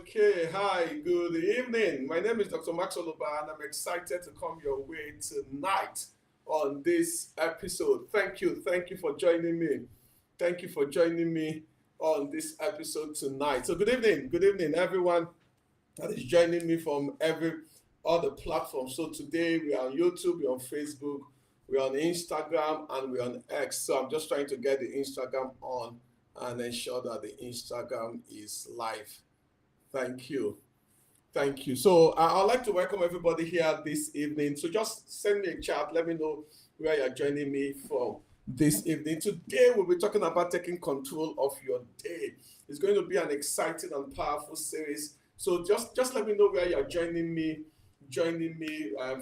Okay, hi, good evening. My name is Dr. Max Oluba, and I'm excited to come your way tonight on this episode. Thank you for joining me. Thank you for joining me on this episode tonight. So, good evening, everyone that is joining me from every other platform. So, today we are on YouTube, we're on Facebook, we're on Instagram, and we're on X. So, I'm just trying to get the Instagram on and ensure that the Instagram is live. Thank you. Thank you. So I'd like to welcome everybody here this evening. So just send me a chat. Let me know where you're joining me from this evening. Today we'll be talking about taking control of your day. It's going to be an exciting and powerful series. So just let me know where you're joining me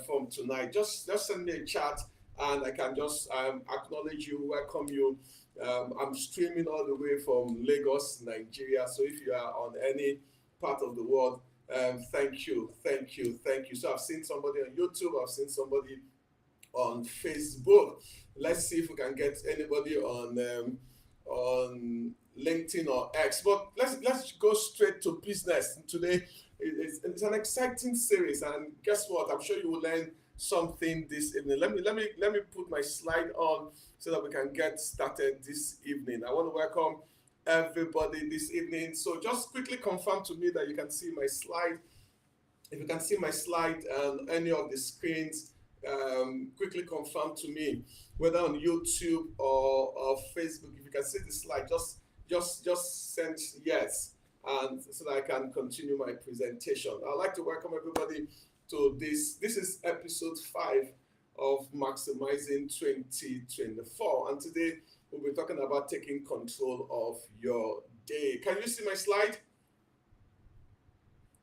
from tonight. Just send me a chat and I can just acknowledge you, welcome you. I'm streaming all the way from Lagos, Nigeria. So if you are on any part of the world. Thank you. So I've seen somebody on YouTube, I've seen somebody on Facebook. Let's see if we can get anybody on LinkedIn or X. But let's go straight to business today. It's an exciting series, and guess what? I'm sure you will learn something this evening. Let me put my slide on so that we can get started this evening. I want to welcome everybody this evening. So just quickly confirm to me that you can see my slide. If you can see my slide on any of the screens, quickly confirm to me whether on YouTube or Facebook. If you can see the slide, just send yes, and so that I can continue my presentation. I'd like to welcome everybody to this. This is episode 5 of Maximizing 2024, and today we'll be talking about taking control of your day. Can you see my slide?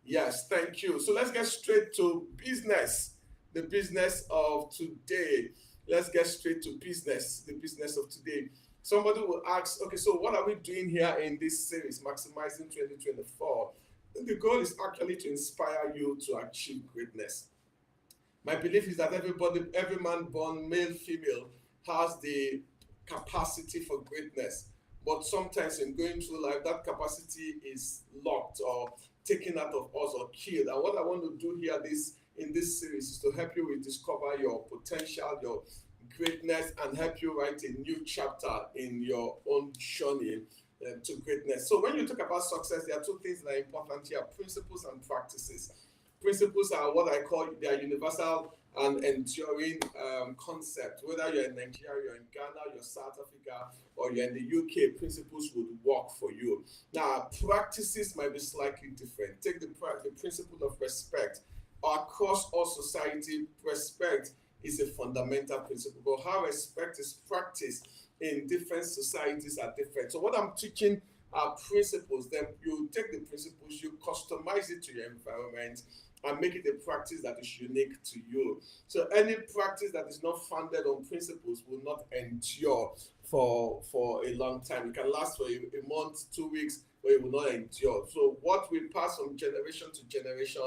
Yes, thank you. So let's get straight to business, the business of today. Let's get straight to business, the business of today. Somebody will ask, okay, so what are we doing here in this series, Maximizing 2024? The goal is actually to inspire you to achieve greatness. My belief is that every man born, male, female, has the capacity for greatness. But sometimes in going through life, that capacity is locked or taken out of us or killed. And what I want to do here in this series is to help you discover your potential, your greatness, and help you write a new chapter in your own journey to greatness. So when you talk about success, there are two things that are important here: principles and practices. Principles are what I call they are universal and enduring concept. Whether you're in Nigeria, you're in Ghana, you're South Africa, or you're in the UK, principles would work for you. Now, practices might be slightly different. Take the principle of respect. Across all society, respect is a fundamental principle. But how respect is practiced in different societies are different. So what I'm teaching are principles. Then you take the principles, you customize it to your environment, and make it a practice that is unique to you. So any practice that is not founded on principles will not endure for a long time. It can last for a month, 2 weeks, but it will not endure. So what we pass from generation to generation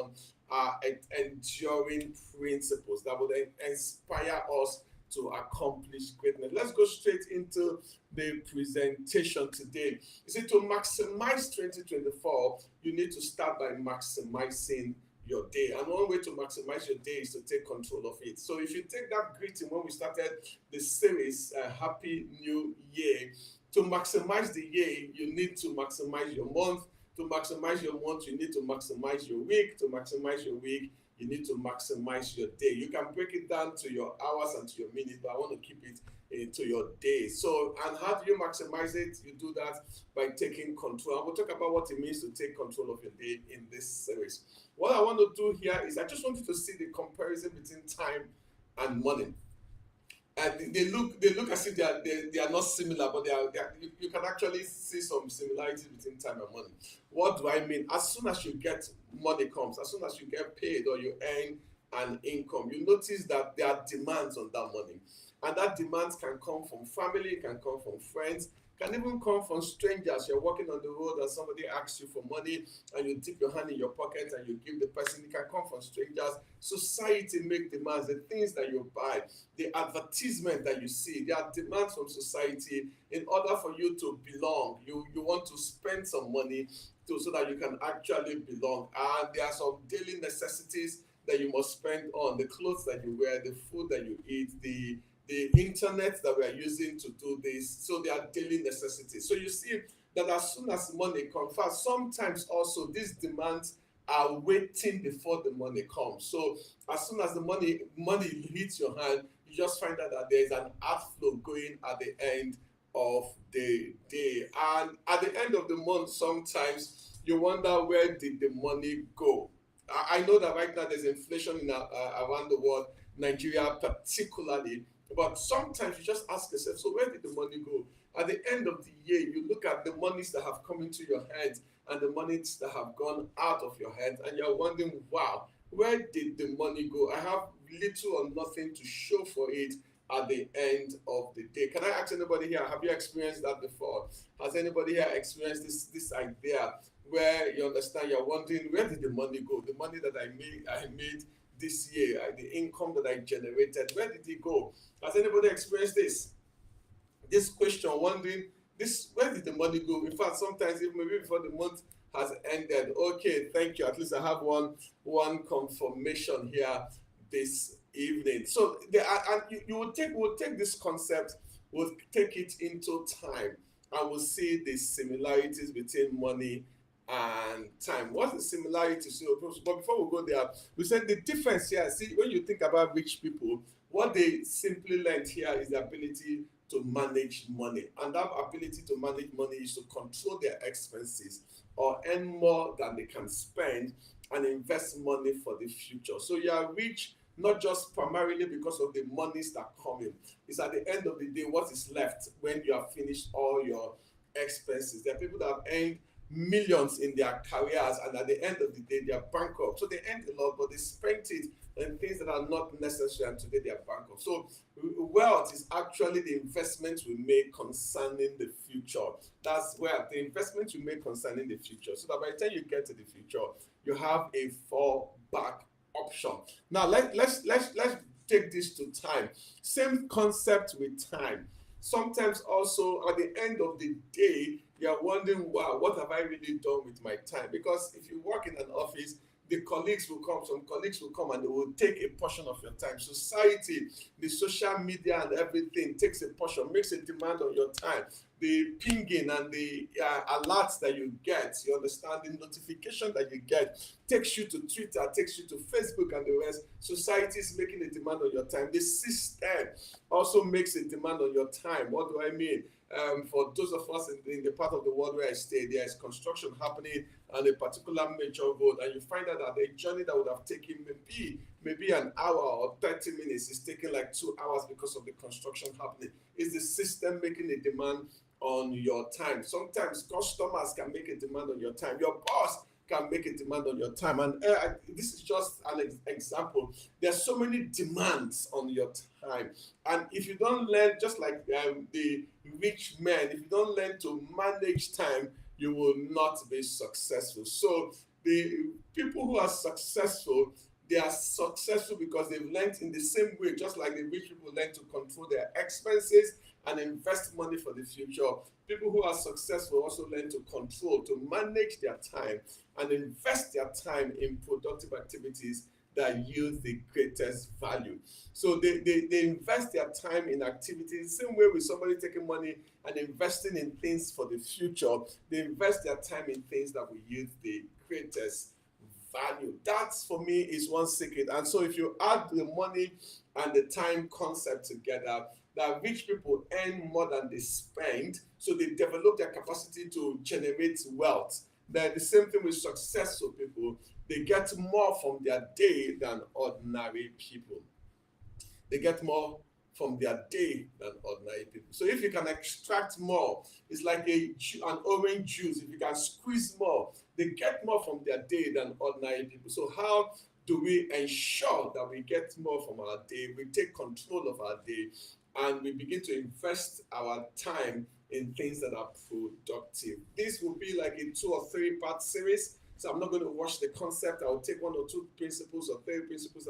are enduring principles that will inspire us to accomplish greatness. Let's go straight into the presentation today. You see, to maximize 2024, you need to start by maximizing your day. And one way to maximize your day is to take control of it. So if you take that greeting when we started the series, Happy New Year, to maximize the year, you need to maximize your month. To maximize your month, you need to maximize your week. To maximize your week, you need to maximize your day. You can break it down to your hours and to your minutes, but I want to keep it to your day. So, and how do you maximize it? You do that by taking control. And we'll talk about what it means to take control of your day in this series. What I want to do here is I just want you to see the comparison between time and money. And they look as if they are not similar, but you can actually see some similarities between time and money. What do I mean? As soon as you get money comes, as soon as you get paid or you earn an income, you notice that there are demands on that money. And that demands can come from family, can come from friends, can even come from strangers. You're walking on the road and somebody asks you for money and you dip your hand in your pocket and you give the person. It can come from strangers. Society make demands. The things that you buy, the advertisement that you see, there are demands from society. In order for you to belong, you want to spend some money so that you can actually belong. And there are some daily necessities that you must spend on: the clothes that you wear, the food that you eat, the internet that we are using to do this. So they are daily necessities. So you see that as soon as money comes, fast, sometimes also these demands are waiting before the money comes. So as soon as the money hits your hand, you just find out that there is an outflow going at the end of the day. And at the end of the month, sometimes you wonder, where did the money go? I know that right now there's inflation around the world, Nigeria particularly, but sometimes you just ask yourself, so where did the money go? At the end of the year, you look at the monies that have come into your hands and the monies that have gone out of your hands, and you're wondering, wow, where did the money go? I have little or nothing to show for it at the end of the day. Can I ask anybody here, have you experienced that before? Has anybody here experienced this idea where you understand, you're wondering, where did the money go? The money that I made this year, the income that I generated, where did it go? Has anybody experienced this question, wondering, this, where did the money go? In fact, sometimes even maybe before the month has ended. Okay, thank you. At least I have one confirmation here this evening. So and we'll take this concept, we'll take it into time, and we'll see the similarities between money and time. What's the similarity? So, but before we go there, we said the difference here. See, when you think about rich people, what they simply learned here is the ability to manage money, and that ability to manage money is to control their expenses or earn more than they can spend and invest money for the future. So you are rich not just primarily because of the monies that come in. It's at the end of the day what is left when you have finished all your expenses. There are people that have earned millions in their careers, and at the end of the day they are bankrupt. So they earned a lot, but they spent it on things that are not necessary, and today they are bankrupt. So wealth is actually the investments we make concerning the future. That's where the investments we make concerning the future, so that by the time you get to the future, you have a fallback option. Now let's take this to time. Same concept with time. Sometimes also at the end of the day, you are wondering, wow, what have I really done with my time? Because if you work in an office, the colleagues will come, some colleagues will come and they will take a portion of your time. Society, the social media and everything takes a portion, makes a demand on your time. The pinging and the alerts that you get, you understand, the notification that you get takes you to Twitter, takes you to Facebook and the rest. Society is making a demand on your time. The system also makes a demand on your time. What do I mean? For those of us in the part of the world where I stay, there is construction happening on a particular major road, and you find out that a journey that would have taken maybe an hour or 30 minutes is taking like 2 hours because of the construction happening. Is the system making a demand on your time? Sometimes customers can make a demand on your time. Your boss can make a demand on your time. And this is just an example. There are so many demands on your time. And if you don't learn, just like the rich men, if you don't learn to manage time, you will not be successful. So the people who are successful, they are successful because they've learned in the same way, just like the rich people learn to control their expenses and invest money for the future. People who are successful also learn to control, to manage their time and invest their time in productive activities that yield the greatest value. So they invest their time in activities, same way with somebody taking money and investing in things for the future. They invest their time in things that will yield the greatest value. That for me is one secret. And so if you add the money and the time concept together, that rich people earn more than they spend, so they develop their capacity to generate wealth. Then the same thing with successful people, they get more from their day than ordinary people. They get more from their day than ordinary people. So if you can extract more, it's like an orange juice. If you can squeeze more, they get more from their day than ordinary people. So how do we ensure that we get more from our day? We take control of our day and we begin to invest our time in things that are productive. This will be like a 2 or 3 part series. So I'm not going to rush the concept. I'll take 1 or 2 principles or 3 principles,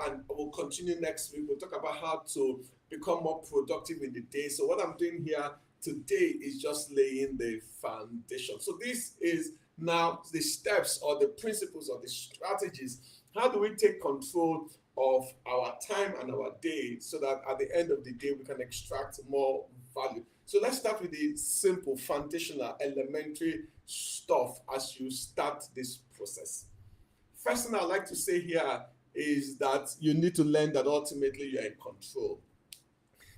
and we'll continue next week. We'll talk about how to become more productive in the day. So what I'm doing here today is just laying the foundation. So this is now the steps or the principles or the strategies. How do we take control of our time and our day so that at the end of the day we can extract more value? So let's start with the simple, foundational, elementary stuff as you start this process. First thing I'd like to say here is that you need to learn that ultimately you're in control.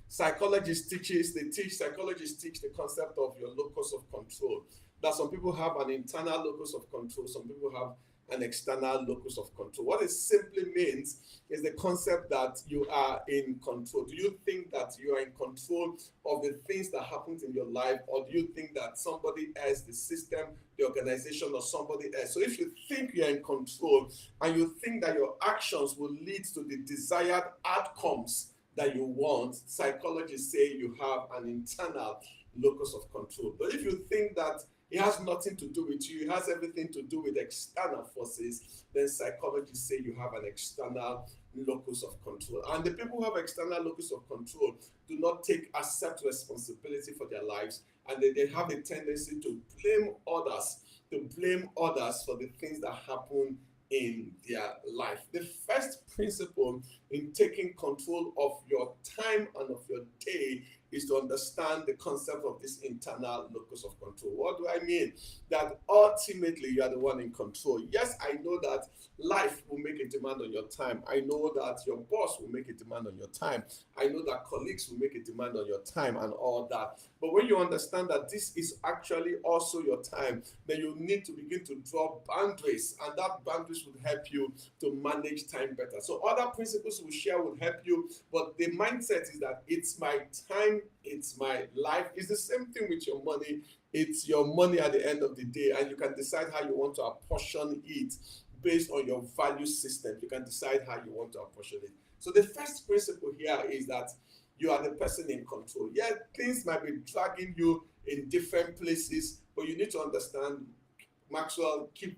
Psychologists teach the concept of your locus of control. That some people have an internal locus of control, some people have an external locus of control. What it simply means is the concept that you are in control. Do you think that you are in control of the things that happen in your life, or do you think that somebody else, the system, the organization, or somebody else? So if you think you're in control and you think that your actions will lead to the desired outcomes that you want, psychologists say you have an internal locus of control. But if you think that it has nothing to do with you, it has everything to do with external forces, then psychologists say you have an external locus of control. And the people who have external locus of control do not accept responsibility for their lives, and they have a tendency to blame others for the things that happen in their life. The first principle in taking control of your time and of your day is to understand the concept of this internal locus of control. What do I mean? That ultimately you are the one in control. Yes, I know that life will make a demand on your time. I know that your boss will make a demand on your time. I know that colleagues will make a demand on your time and all that. But when you understand that this is actually also your time, then you need to begin to draw boundaries, and that boundaries will help you to manage time better. So other principles we share will help you, but the mindset is that it's my time, it's my life. It's the same thing with your money. It's your money at the end of the day, and you can decide how you want to apportion it based on your value system. You can decide how you want to apportion it. So the first principle here is that you are the person in control. Yeah, things might be dragging you in different places, but you need to understand, Maxwell, keep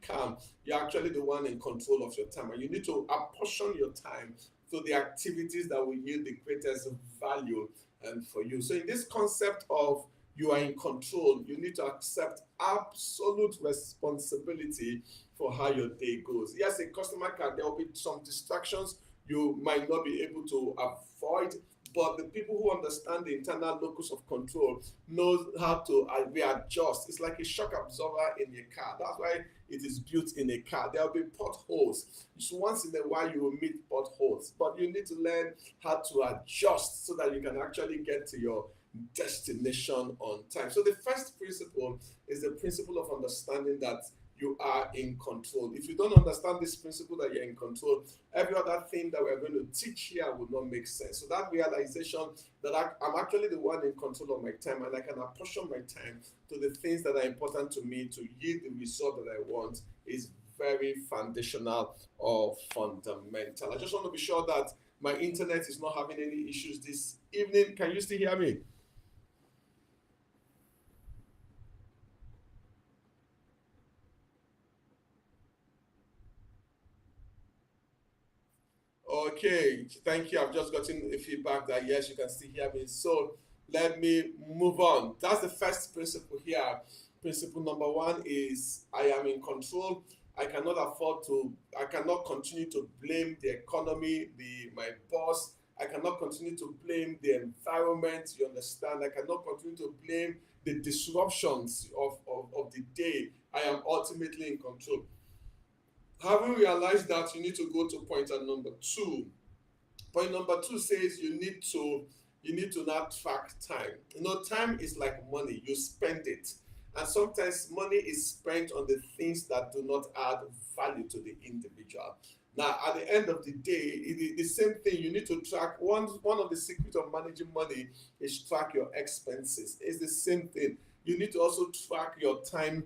calm. You're actually the one in control of your time, and you need to apportion your time to the activities that will yield the greatest value for you. So in this concept of you are in control, you need to accept absolute responsibility for how your day goes. Yes, a customer there will be some distractions you might not be able to avoid, but the people who understand the internal locus of control knows how to readjust. It's like a shock absorber in a car. That's why it is built in a car. There will be potholes. So once in a while you will meet potholes, but you need to learn how to adjust so that you can actually get to your destination on time. So the first principle is the principle of understanding that you are in control. If you don't understand this principle that you're in control, every other thing that we're going to teach here will not make sense. So that realization that I'm actually the one in control of my time, and I can apportion my time to the things that are important to me to yield the result that I want is very foundational or fundamental. I just want to be sure that my internet is not having any issues this evening. Can you still hear me? Okay, thank you. I've just gotten a feedback that yes, you can still hear me. So let me move on. That's the first principle here. Principle number one is I am in control. I cannot continue to blame the economy, my boss. I cannot continue to blame the environment. You understand? I cannot continue to blame the disruptions of the day. I am ultimately in control. Having realized that, you need to go to pointer number two. Point number two says you need to not track time. Time is like money. You spend it. And sometimes money is spent on the things that do not add value to the individual. Now, at the end of the day, the same thing, you need to track. One of the secrets of managing money is track your expenses. It's the same thing. You need to also track your time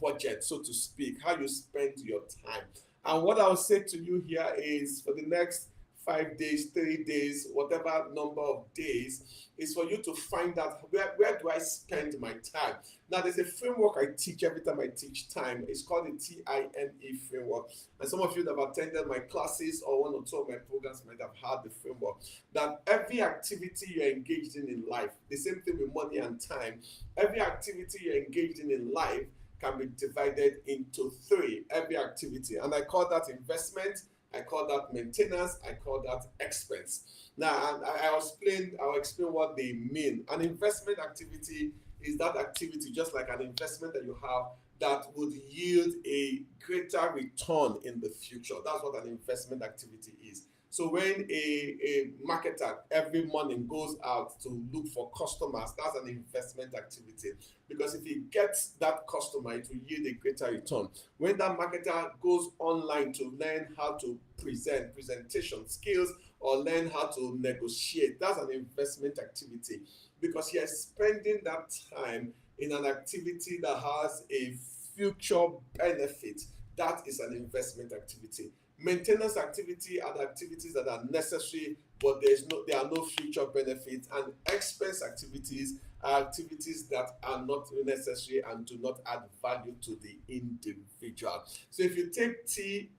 budget, so to speak, how you spend your time. And what I'll say to you here is for the next 5 days, 3 days, whatever number of days, is for you to find out where do I spend my time. Now, there's a framework I teach every time I teach time. It's called the TIME framework. And some of you that have attended my classes or one or two of my programs might have heard the framework. That every activity you're engaged in life, the same thing with money and time, every activity you're engaged in life can be divided into three, every activity. And I call that investment, I call that maintenance, I call that expense. Now, I'll explain what they mean. An investment activity is that activity, just like an investment that you have, that would yield a greater return in the future. That's what an investment activity is. So when a marketer every morning goes out to look for customers, that's an investment activity. Because if he gets that customer, it will yield a greater return. When that marketer goes online to learn how to presentation skills, or learn how to negotiate, that's an investment activity. Because he is spending that time in an activity that has a future benefit. That is an investment activity. Maintenance activity are the activities that are necessary, but there are no future benefits. And expense activities are activities that are not necessary and do not add value to the individual. So if you take TIME,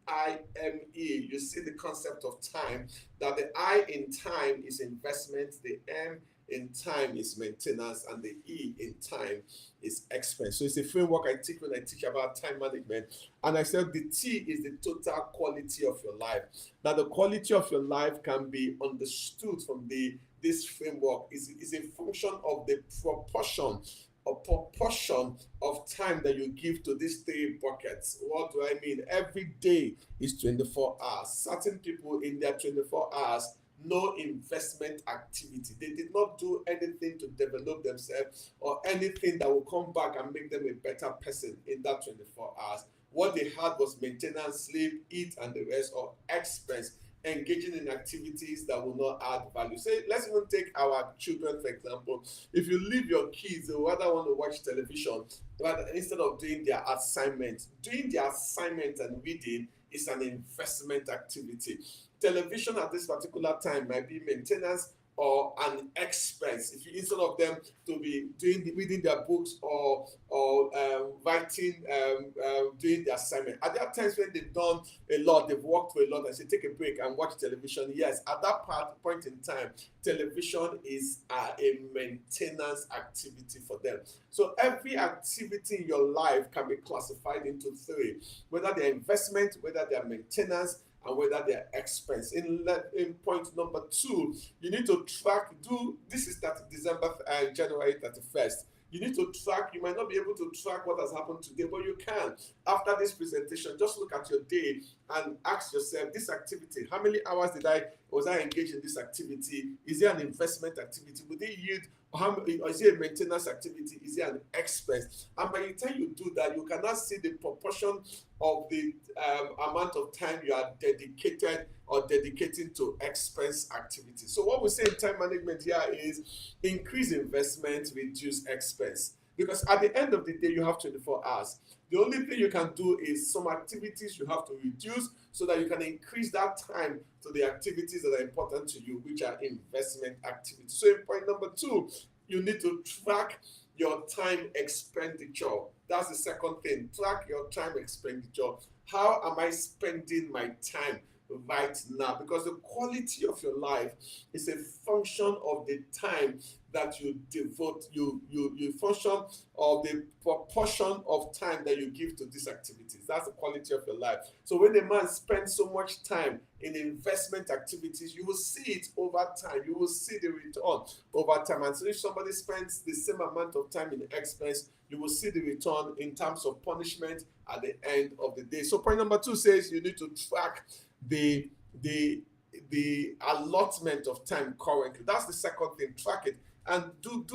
you see the concept of time, that the I in time is investment, the M in time is maintenance, and the E in time is expense. So it's a framework I teach when I teach about time management. And I said the T is the total quality of your life. Now, the quality of your life can be understood from this framework is a function of the proportion of time that you give to these three buckets. What do I mean? Every day is 24 hours. Certain people in their 24 hours, no investment activity. They did not do anything to develop themselves or anything that will come back and make them a better person in that 24 hours. What they had was maintenance, sleep, eat, and the rest, or expense, engaging in activities that will not add value. So let's even take our children, for example. If you leave your kids, they rather want to watch television rather instead of doing their assignment. Doing their assignment and reading is an investment activity. Television at this particular time might be maintenance or an expense. If you, instead of them to be reading their books or writing, doing the assignment. At that times when they've done a lot, they've worked for a lot, and say take a break and watch television. Yes, at that point in time, television is a maintenance activity for them. So every activity in your life can be classified into three, whether they're investment, whether they're maintenance, and whether they're expense. In point number 2, you need to track, this is January 31st. You need to track, you might not be able to track what has happened today, but you can. After this presentation, just look at your day and ask yourself, this activity, how many hours was I engaged in this activity? Is it an investment activity? Would it yield, or is it a maintenance activity? Is it an expense? And by the time you do that, you cannot see the proportion of the amount of time you are dedicating to expense activity. So what we say in time management here is increase investment, reduce expense. Because at the end of the day, you have 24 hours. The only thing you can do is some activities you have to reduce so that you can increase that time to the activities that are important to you, which are investment activities. So in point number 2, you need to track your time expenditure. That's the second thing. Track your time expenditure. How am I spending my time right now? Because the quality of your life is a function of the time that you devote, you function of the proportion of time that you give to these activities. That's the quality of your life. So when a man spends so much time in investment activities, you will see it over time. You will see the return over time. And so if somebody spends the same amount of time in expense, you will see the return in terms of punishment at the end of the day. So point number 2 says you need to track the allotment of time currently. That's the second thing. Track it and do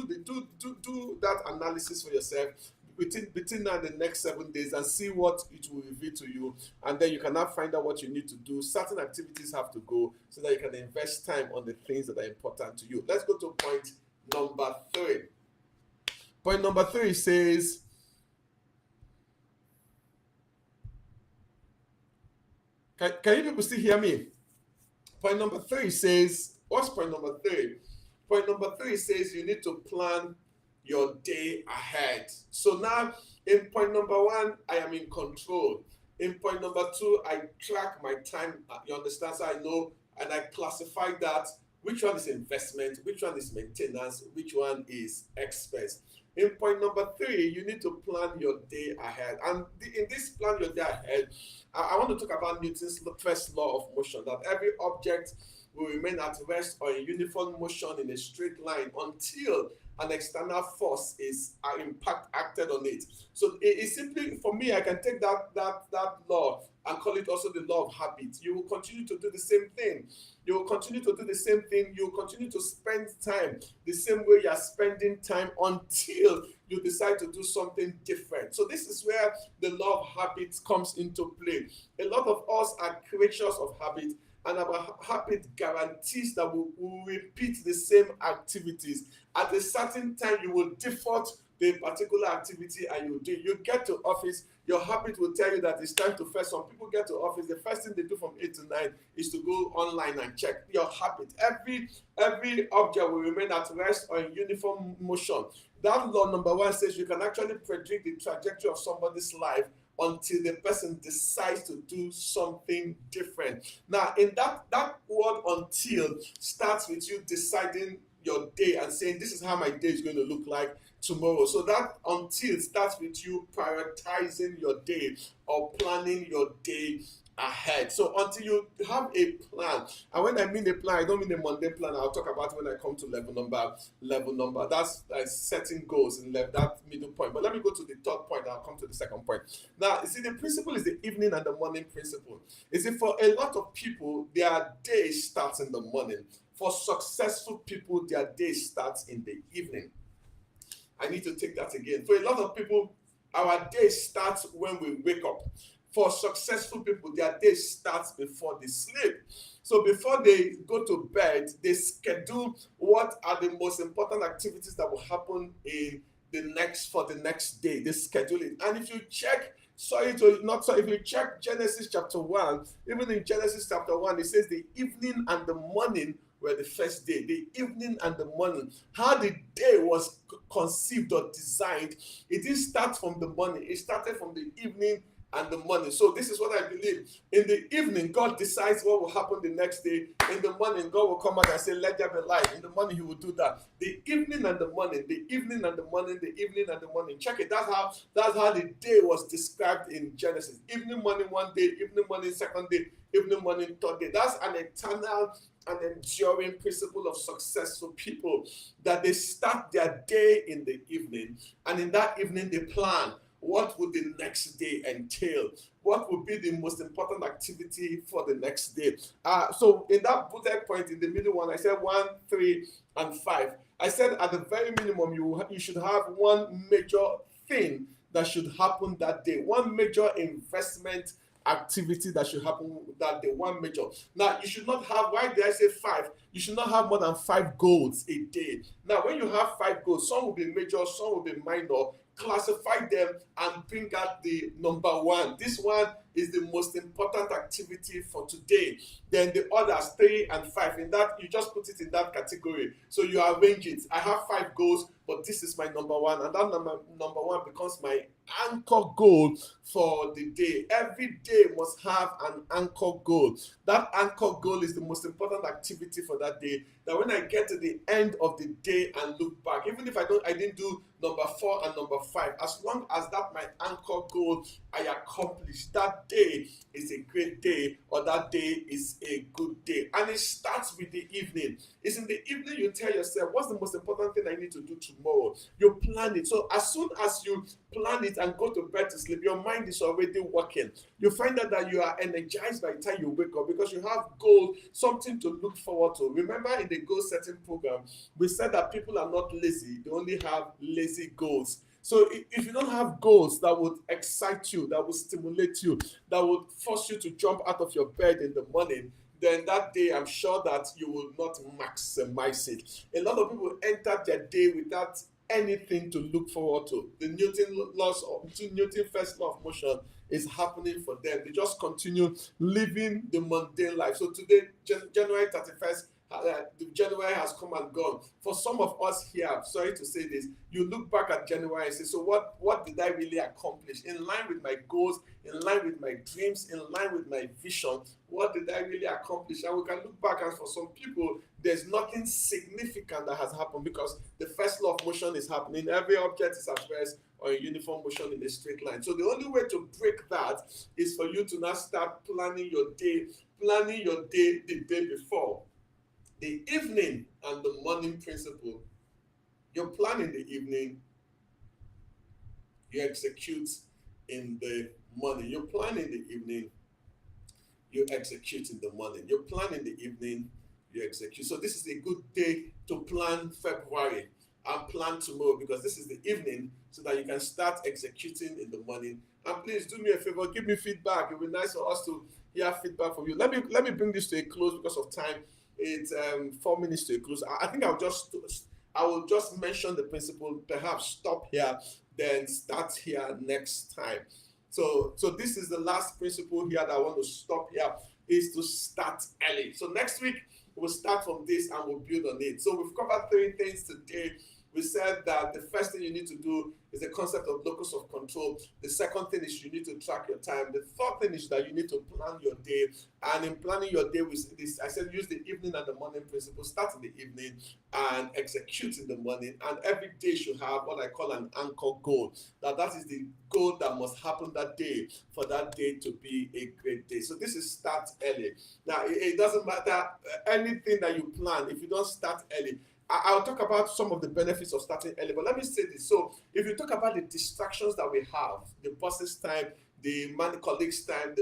that analysis for yourself between now and the next 7 days, and see what it will reveal to you. And then you can now find out what you need to do. Certain activities have to go so that you can invest time on the things that are important to you. Let's go to point number 3. Point number 3 says, can you people still hear me? Point number three says, what's point number three? Point number three says you need to plan your day ahead. So now, in point number one, I am in control. In point number two, I track my time. You understand? So I know and I classify that which one is investment, which one is maintenance, which one is expense. In point number three, you need to plan your day ahead. And in this plan your day ahead, I want to talk about Newton's first law of motion, that every object will remain at rest or in uniform motion in a straight line until an external force is impact acted on it. So it simply, for me, I can take that law and call it also the law of habit. You will continue to do the same thing. You will continue to do the same thing. You will continue to spend time the same way you are spending time until you decide to do something different. So this is where the law of habits comes into play. A lot of us are creatures of habit, and our habit guarantees that we will repeat the same activities. At a certain time, you will default to a particular activity and you do. You get to office, your habit will tell you that it's time to first. Some people get to office, the first thing they do from 8 to 9 is to go online and check. Your habit. Every object will remain at rest or in uniform motion. That law number one says you can actually predict the trajectory of somebody's life until the person decides to do something different. Now, in that word until starts with you deciding your day and saying, this is how my day is going to look like tomorrow. So that until starts with you prioritizing your day or planning your day ahead. So until you have a plan, and when I mean a plan, I don't mean a Monday plan. I'll talk about it when I come to level number. That's setting goals in that middle point. But let me go to the third point. I'll come to the second point. Now, you see, the principle is the evening and the morning principle. You see, for a lot of people, their day starts in the morning. For successful people, their day starts in the evening. I need to take that again. For a lot of people, our day starts when we wake up. For successful people, their day starts before they sleep. So before they go to bed, they schedule what are the most important activities that will happen in for the next day. They schedule it. And if you check, if you check Genesis chapter 1, even in Genesis chapter 1, it says the evening and the morning were the first day. The evening and the morning. How the day was conceived or designed, it didn't start from the morning. It started from the evening and the morning. So this is what I believe. In the evening, God decides what will happen the next day. In the morning, God will come out and say, let there be light. In the morning, he will do that. The evening and the morning, the evening and the morning, the evening and the morning. Check it. That's how the day was described in Genesis. Evening, morning, one day, evening, morning, second day, evening, morning, third day. That's an eternal and enduring principle of successful people, that they start their day in the evening, and in that evening they plan what would the next day entail, what would be the most important activity for the next day. So in that bullet point in the middle one, I said 1, 3, and 5. I said at the very minimum you should have one major thing that should happen that day, one major investment activity that should happen that day, one major. Now, you should not have, why did I say 5? You should not have more than 5 goals a day. Now, when you have 5 goals, some will be major, some will be minor. Classify them and bring out the number 1. This one is the most important activity for today. Then the others 3 and 5, in that you just put it in that category. So you arrange it. I have 5 goals, but this is my number 1, and that number 1 becomes my anchor goal for the day. Every day must have an anchor goal. That anchor goal is the most important activity for that day. That when I get to the end of the day and look back, even if I didn't do number 4 and number 5, as long as that my anchor goal I accomplished, that day is a great day, or that day is a good day. And it starts with the evening. It's in the evening you tell yourself, what's the most important thing I need to do tomorrow? You plan it. So as soon as you plan it and go to bed to sleep, your mind is already working. You find out that you are energized by the time you wake up, because you have goals, something to look forward to. Remember in the goal setting program, we said that people are not lazy, they only have lazy goals. So if you don't have goals that would excite you, that would stimulate you, that would force you to jump out of your bed in the morning, then that day I'm sure that you will not maximize it. A lot of people enter their day without anything to look forward to. The Newton first law of motion is happening for them. They just continue living the mundane life. So today, January 31st, January has come and gone. For some of us here, sorry to say this, you look back at January and say, so what did I really accomplish? In line with my goals, in line with my dreams, in line with my vision, what did I really accomplish? And we can look back, and for some people, there's nothing significant that has happened because the first law of motion is happening. Every object is at rest or in uniform motion in a straight line. So the only way to break that is for you to now start planning your day the day before. The evening and the morning principle. You plan in the evening, you execute in the morning. You plan in the evening, you execute in the morning. You plan in the evening, you execute. So this is a good day to plan February and plan tomorrow, because this is the evening, so that you can start executing in the morning. And please do me a favor, give me feedback. It would be nice for us to hear feedback from you. Let me bring this to a close because of time. It's 4 minutes to a close. I think I will just mention the principle, perhaps stop here, then start here next time. So this is the last principle here that I want to stop here, is to start early. So next week we'll start from this and we'll build on it. So we've covered 3 things today. We said that the first thing you need to do is the concept of locus of control. The second thing is you need to track your time. The third thing is that you need to plan your day. And in planning your day, with this, I said use the evening and the morning principle. Start in the evening and execute in the morning. And every day should have what I call an anchor goal. That is the goal that must happen that day for that day to be a great day. So this is start early. Now, it doesn't matter anything that you plan. If you don't start early, I'll talk about some of the benefits of starting early, but let me say this. So if you talk about the distractions that we have, the boss's time, the colleagues' time,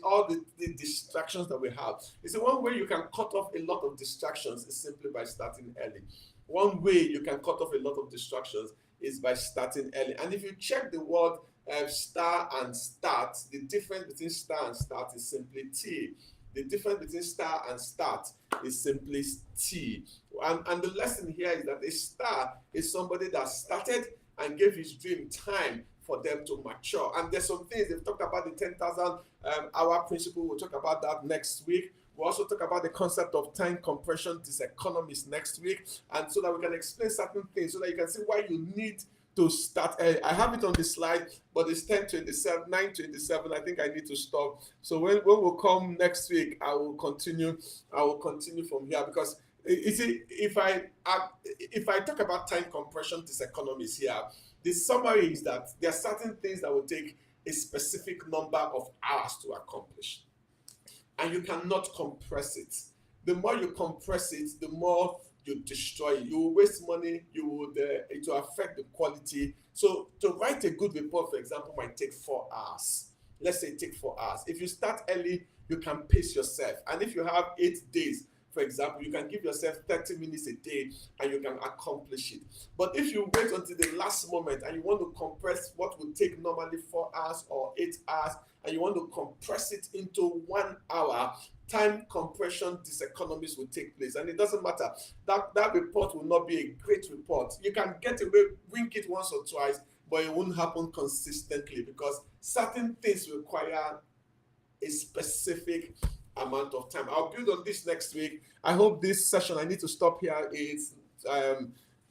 all the distractions that we have, it's one way you can cut off a lot of distractions is simply by starting early. One way you can cut off a lot of distractions is by starting early. And if you check the word star and start, the difference between star and start is simply T. The difference between star and start is simply T. And the lesson here is that a star is somebody that started and gave his dream time for them to mature. And there's some things, they've talked about the 10,000 hour principle. We'll talk about that next week. We'll also talk about the concept of time compression diseconomies next week. And so that we can explain certain things, so that you can see why you need to start. I have it on the slide, but it's 10:27, 9:27. I think I need to stop. So when we'll come next week, I will continue from here, because you see, if I talk about time compression diseconomies here, the summary is that there are certain things that will take a specific number of hours to accomplish, and you cannot compress it. The more you compress it, the more you destroy it. You will waste money. It will affect the quality. So to write a good report, for example, might take 4 hours. Let's say it takes 4 hours. If you start early, you can pace yourself. And if you have 8 days, for example, you can give yourself 30 minutes a day and you can accomplish it. But if you wait until the last moment and you want to compress what would take normally 4 hours or 8 hours, and you want to compress it into 1 hour, time compression diseconomies will take place. And it doesn't matter. That report will not be a great report. You can get away, wink it once or twice, but it won't happen consistently, because certain things require a specific amount of time. I'll build on this next week. I hope this session, I need to stop here, is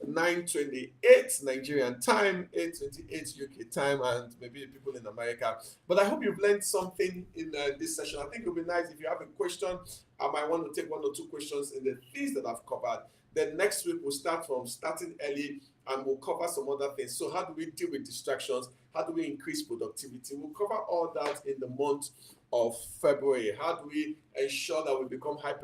9:28 Nigerian time, 8:28 UK time, and maybe people in America. But I hope you've learned something in this session. I think it would be nice if you have a question. I might want to take 1 or 2 questions in the things that I've covered. Then next week we'll start from starting early, and we'll cover some other things. So how do we deal with distractions? How do we increase productivity? We'll cover all that in the month of February. How do we ensure that we become high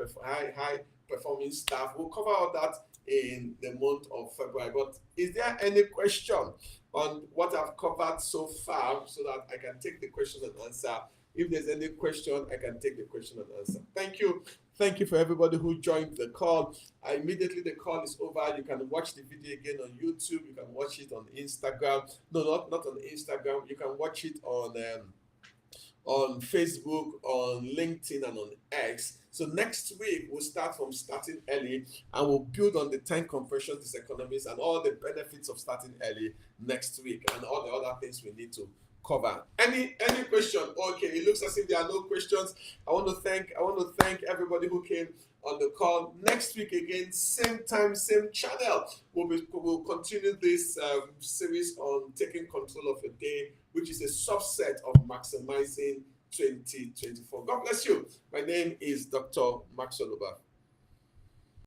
performing staff? We'll cover all that in the month of February. But is there any question on what I've covered so far, so that I can take the question and answer? If there's any question, I can take the question and answer. Thank you. Thank you for everybody who joined the call. Immediately the call is over, you can watch the video again on YouTube. You can watch it on Instagram. No, not on Instagram. You can watch it on Facebook, on LinkedIn, and on X. So next week, we'll start from starting early, and we'll build on the time compression diseconomies and all the benefits of starting early next week, and all the other things we need to cover. Any question? Okay, it looks as if there are no questions. I want to thank everybody who came on the call. Next week again, same time, same channel. We'll continue this series on taking control of your day, which is a subset of maximizing 2024. God bless you. My name is Dr. Max Oluba.